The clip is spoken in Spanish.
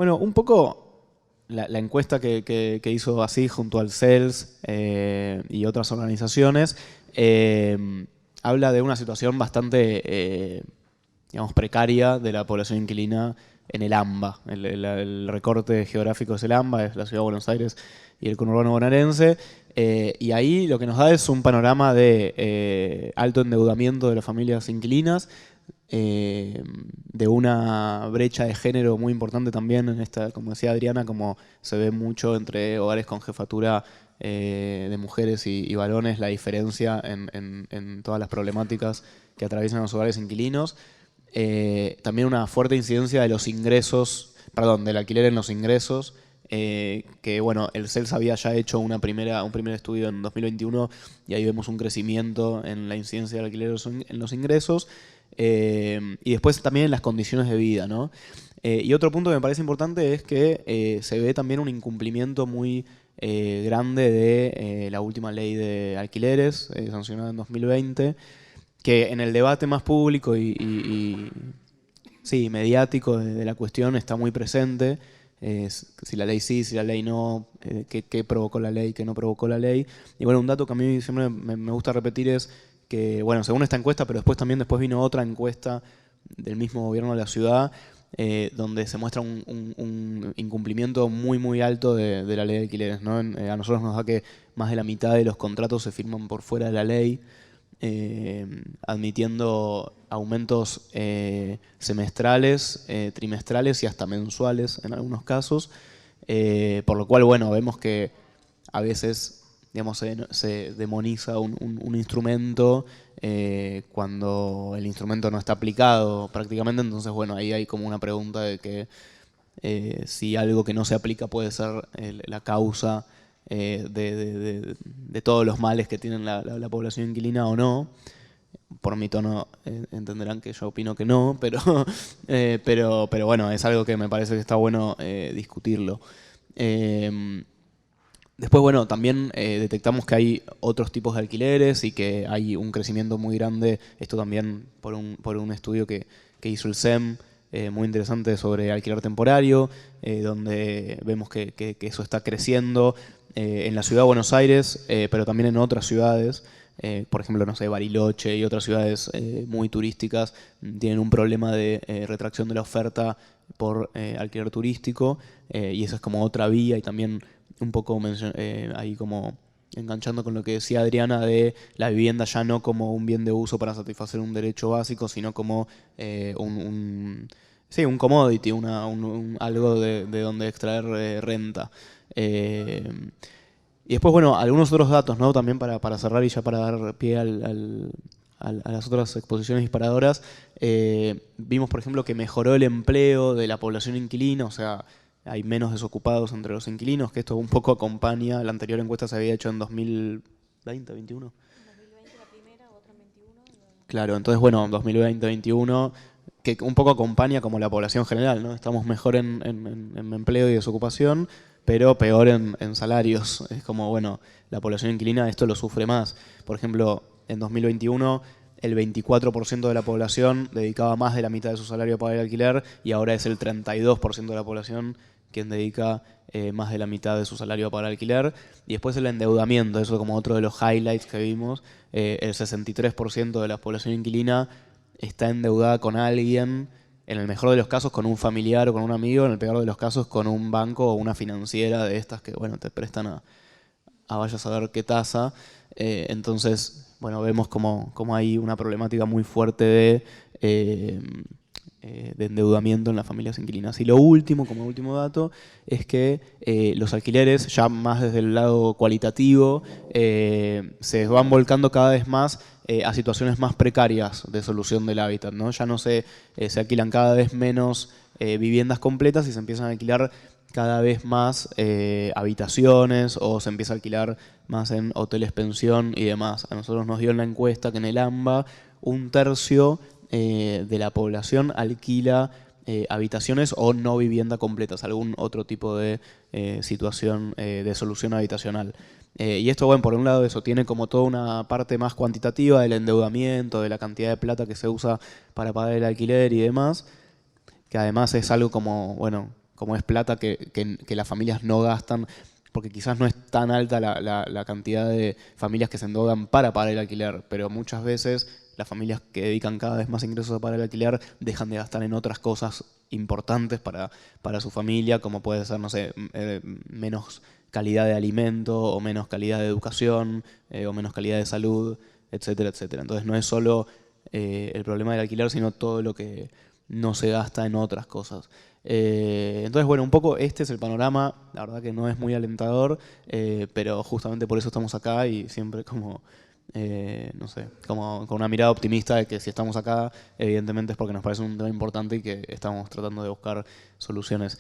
Bueno, un poco la encuesta que hizo así junto al CELS y otras organizaciones habla de una situación bastante, digamos, precaria de la población inquilina en el AMBA. El recorte geográfico es el AMBA, es la ciudad de Buenos Aires y el conurbano bonaerense. Y ahí lo que nos da es un panorama de alto endeudamiento de las familias inquilinas, de una brecha de género muy importante también en esta, como decía Adriana, como se ve mucho entre hogares con jefatura de mujeres y varones, la diferencia en todas las problemáticas que atraviesan los hogares inquilinos. También una fuerte incidencia de los ingresos, perdón, del alquiler en los ingresos, que bueno, el CELS había ya hecho un primer estudio en 2021 y ahí vemos un crecimiento en la incidencia del alquiler en los ingresos. Y después también en las condiciones de vida, ¿no? Y otro punto que me parece importante es que se ve también un incumplimiento muy grande de la última ley de alquileres, sancionada en 2020, que en el debate más público sí, mediático de la cuestión está muy presente. Si la ley sí, si la ley no, qué provocó la ley, qué no provocó la ley. Y bueno, un dato que a mí siempre me gusta repetir es que, bueno, según esta encuesta, pero después vino otra encuesta del mismo gobierno de la ciudad, donde se muestra un incumplimiento muy, muy alto de la ley de alquileres, ¿no? A nosotros nos da que más de la mitad de los contratos se firman por fuera de la ley, admitiendo aumentos semestrales, trimestrales y hasta mensuales en algunos casos, por lo cual, bueno, vemos que a veces, digamos, se demoniza un instrumento cuando el instrumento no está aplicado prácticamente. Entonces, bueno, ahí hay como una pregunta de que si algo que no se aplica puede ser la causa de todos los males que tiene la población inquilina o no. Por mi tono entenderán que yo opino que no, pero bueno, es algo que me parece que está bueno discutirlo. Después, bueno, también detectamos que hay otros tipos de alquileres y que hay un crecimiento muy grande, esto también por un estudio que hizo el SEM, muy interesante sobre alquiler temporario, donde vemos que eso está creciendo en la ciudad de Buenos Aires, pero también en otras ciudades. Por ejemplo, no sé, Bariloche y otras ciudades muy turísticas tienen un problema de retracción de la oferta por alquiler turístico, y esa es como otra vía. Y también un poco ahí como enganchando con lo que decía Adriana de la vivienda ya no como un bien de uso para satisfacer un derecho básico, sino como sí, un commodity, algo de donde extraer renta. Y después, bueno, algunos otros datos, ¿no? También para cerrar y ya para dar pie a las otras exposiciones disparadoras. Vimos, por ejemplo, que mejoró el empleo de la población inquilina, o sea, hay menos desocupados entre los inquilinos, que esto un poco acompaña. La anterior encuesta se había hecho en 2020, 21. En 2020 la primera, otra en 21. Claro, entonces, bueno, 2020, 21, que un poco acompaña como la población general, ¿no? Estamos mejor en empleo y desocupación, pero peor en salarios. Es como, bueno, la población inquilina esto lo sufre más. Por ejemplo, en 2021 el 24% de la población dedicaba más de la mitad de su salario a pagar el alquiler, y ahora es el 32% de la población quien dedica más de la mitad de su salario a pagar alquiler. Y después el endeudamiento, eso como otro de los highlights que vimos. El 63% de la población inquilina está endeudada con alguien, en el mejor de los casos con un familiar o con un amigo, en el peor de los casos con un banco o una financiera de estas que, bueno, te prestan a vaya a saber qué tasa. Entonces, bueno, vemos como hay una problemática muy fuerte de endeudamiento en las familias inquilinas. Y lo último, como último dato, es que los alquileres, ya más desde el lado cualitativo, se van volcando cada vez más a situaciones más precarias de solución del hábitat, ¿no? Ya no se alquilan cada vez menos viviendas completas y se empiezan a alquilar cada vez más habitaciones, o se empieza a alquilar más en hoteles pensión y demás. A nosotros nos dio en la encuesta que en el AMBA un tercio de la población alquila habitaciones o no vivienda completas, algún otro tipo de situación de solución habitacional. Y esto, bueno, por un lado eso tiene como toda una parte más cuantitativa del endeudamiento, de la cantidad de plata que se usa para pagar el alquiler y demás, que además es algo como, bueno, como es plata que las familias no gastan, porque quizás no es tan alta la cantidad de familias que se endeudan para pagar el alquiler, pero muchas veces las familias que dedican cada vez más ingresos a pagar el alquiler dejan de gastar en otras cosas importantes para su familia, como puede ser, no sé, menos calidad de alimento o menos calidad de educación o menos calidad de salud, etcétera, etcétera. Entonces no es solo el problema del alquiler, sino todo lo que no se gasta en otras cosas. Entonces, bueno, un poco este es el panorama, la verdad que no es muy alentador, pero justamente por eso estamos acá y siempre como, no sé, como con una mirada optimista de que si estamos acá, evidentemente es porque nos parece un tema importante y que estamos tratando de buscar soluciones.